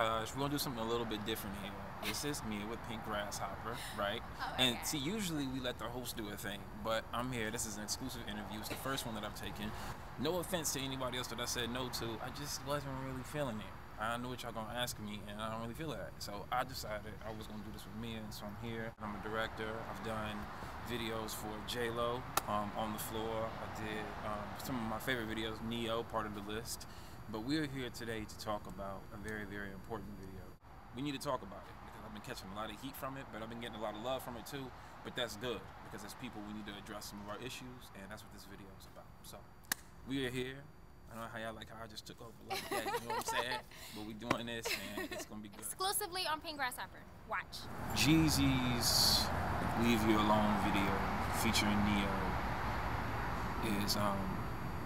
montage. We're gonna do something a little bit different here. This is me with PinkGrasshopper, right? Oh, and okay. see, usually we let the host do a thing, but I'm here. This is an exclusive interview. It's the first one that I've taken. No offense to anybody else that I said no to. I just wasn't really feeling it. I know what y'all gonna ask me, and I don't really feel that. So I decided I was gonna do this with Mia, and so I'm here. I'm a director. I've done videos for J-Lo, On the Floor. I did some of my favorite videos, Neo, part of the list. But we're here today to talk about a very, very important video. We need to talk about it because I've been catching a lot of heat from it, but I've been getting a lot of love from it too. But that's good because as people, we need to address some of our issues, and that's what this video is about. So we are here. I don't know how y'all like how I just took over like that, you know what I'm saying? But we doing this, and it's gonna be good. Exclusively on PinkGrasshopper. Watch. Jeezy's Leave You Alone video featuring Neo is a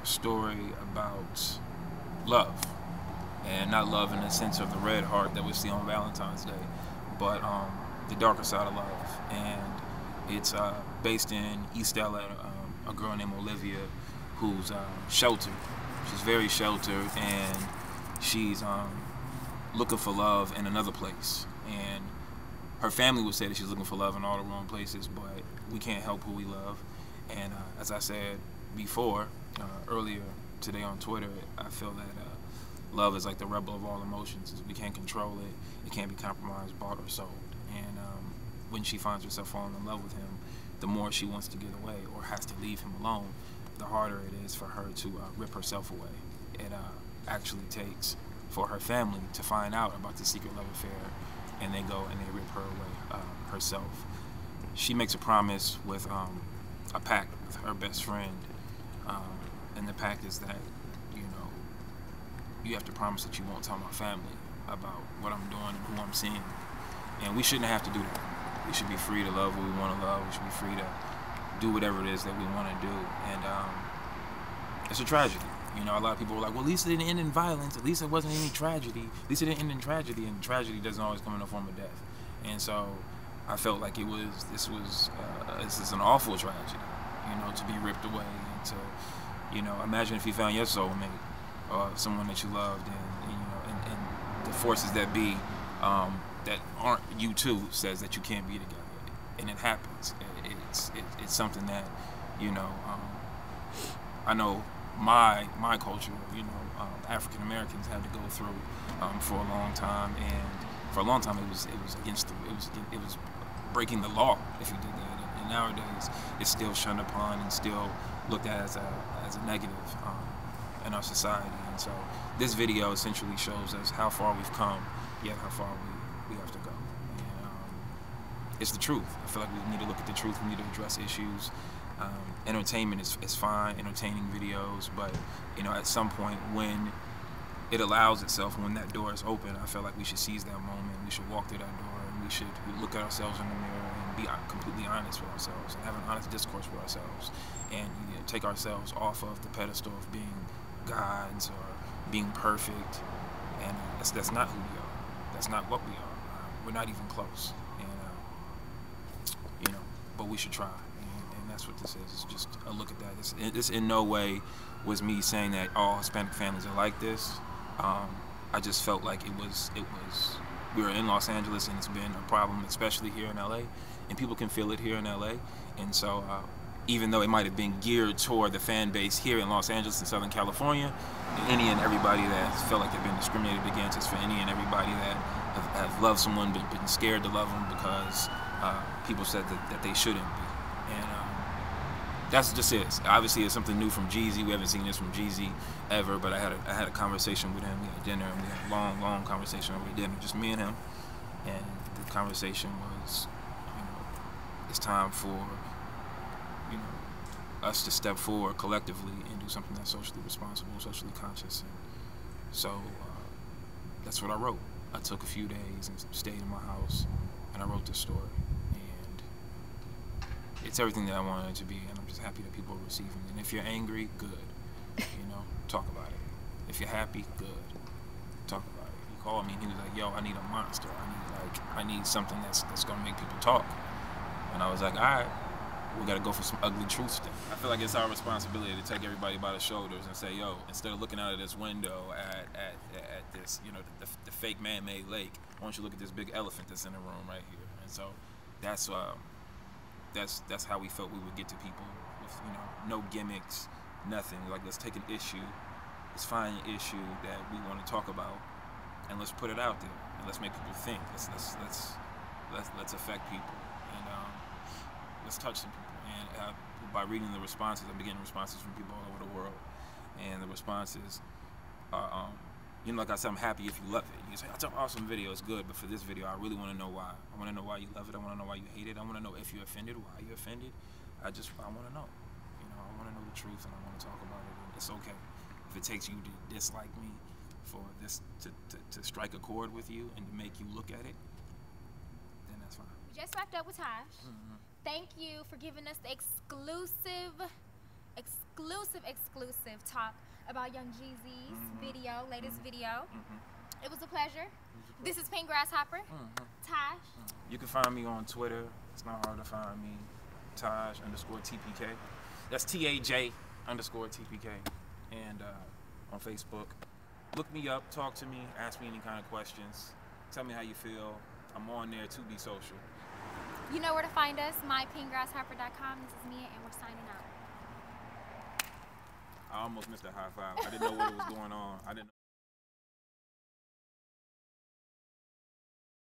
story about love, and not love in the sense of the red heart that we see on Valentine's Day, but the darker side of love. And it's based in East LA. A girl named Olivia who's sheltered. She's very sheltered, and she's looking for love in another place. And her family would say that she's looking for love in all the wrong places, but we can't help who we love. And as I said before, earlier today on Twitter, I feel that love is like the rebel of all emotions. We can't control it. It can't be compromised, bought, or sold. And when she finds herself falling in love with him, the more she wants to get away or has to leave him alone, the harder it is for her to rip herself away. It actually takes for her family to find out about the secret love affair, and they go and they rip her away herself. She makes a promise with a pact with her best friend, and the pact is that, you know, you have to promise that you won't tell my family about what I'm doing and who I'm seeing. And we shouldn't have to do that. We should be free to love who we want to love. We should be free to do whatever it is that we want to do. And it's a tragedy. You know, a lot of people were like, well, at least it didn't end in violence. At least it wasn't any tragedy. At least it didn't end in tragedy. And tragedy doesn't always come in the form of death. And so I felt like this is an awful tragedy, you know, to be ripped away and to, you know, imagine if you found your soulmate or someone that you loved, and you know, and the forces that be that aren't you two says that you can't be together, and it happens. It's something that, you know, I know my culture, you know, African Americans had to go through for a long time, and for a long time it was against it was breaking the law if you did that, and nowadays it's still shunned upon and still looked at as a negative in our society. And so this video essentially shows us how far we've come, yet how far we have to go. And it's the truth. I feel like we need to look at the truth. We need to address issues. Entertainment is fine, entertaining videos, but you know, at some point when it allows itself, when that door is open, I feel like we should seize that moment. We should walk through that door, and we should look at ourselves in the mirror and be completely honest with ourselves, and have an honest discourse with ourselves, and you know, take ourselves off of the pedestal of being gods or being perfect. And that's not who we are. That's not what we are. We're not even close. And you know, but we should try. And that's what this is. It's just a look at that. This in no way was me saying that all Hispanic families are like this. I just felt like we were in Los Angeles, and it's been a problem, especially here in LA, and people can feel it here in LA. And so even though it might have been geared toward the fan base here in Los Angeles and Southern California, any and everybody that felt like they've been discriminated against, it's for any and everybody that have loved someone but been scared to love them because people said that they shouldn't be. And that's just it. Obviously, it's something new from Jeezy. We haven't seen this from Jeezy ever, but I had a conversation with him. We had dinner, and we had a long conversation over dinner, just me and him. And the conversation was, you know, it's time for, you know, us to step forward collectively and do something that's socially responsible, socially conscious. And so that's what I wrote. I took a few days and stayed in my house, and I wrote this story. It's everything that I wanted it to be, and I'm just happy that people are receiving it. And if you're angry, good. You know, talk about it. If you're happy, good. Talk about it. He called me and he was like, yo, I need a monster. I need something that's gonna make people talk. And I was like, all right, we gotta go for some ugly truths then. I feel like it's our responsibility to take everybody by the shoulders and say, yo, instead of looking out of this window at this, you know, the fake man-made lake, why don't you look at this big elephant that's in the room right here? And so that's how we felt we would get to people with, you know, no gimmicks, nothing. Like, let's take an issue, let's find an issue that we want to talk about, and let's put it out there, and let's make people think. Let's affect people, and let's touch some people. And by reading the responses, I'm getting responses from people all over the world, and the responses are, you know, like I said, I'm happy if you love it. You say, that's an awesome video, it's good, but for this video, I really want to know why. I want to know why you love it. I want to know why you hate it. I want to know if you're offended, why you're offended. I want to know. You know, I want to know the truth, and I want to talk about it. And it's okay if it takes you to dislike me for this to strike a chord with you and to make you look at it. Then that's fine. We just wrapped up with Taj. Thank you for giving us the exclusive talk about Young Jeezy's latest video. It was a pleasure. This is PinkGrasshopper. Taj. You can find me on Twitter. It's not hard to find me. Taj_TPK. That's TAJ_TPK. And on Facebook. Look me up, talk to me, ask me any kind of questions. Tell me how you feel. I'm on there to be social. You know where to find us, mypinkgrasshopper.com. This is Mia, and we're signing out. I almost missed a high five. I didn't know what was going on. I didn't.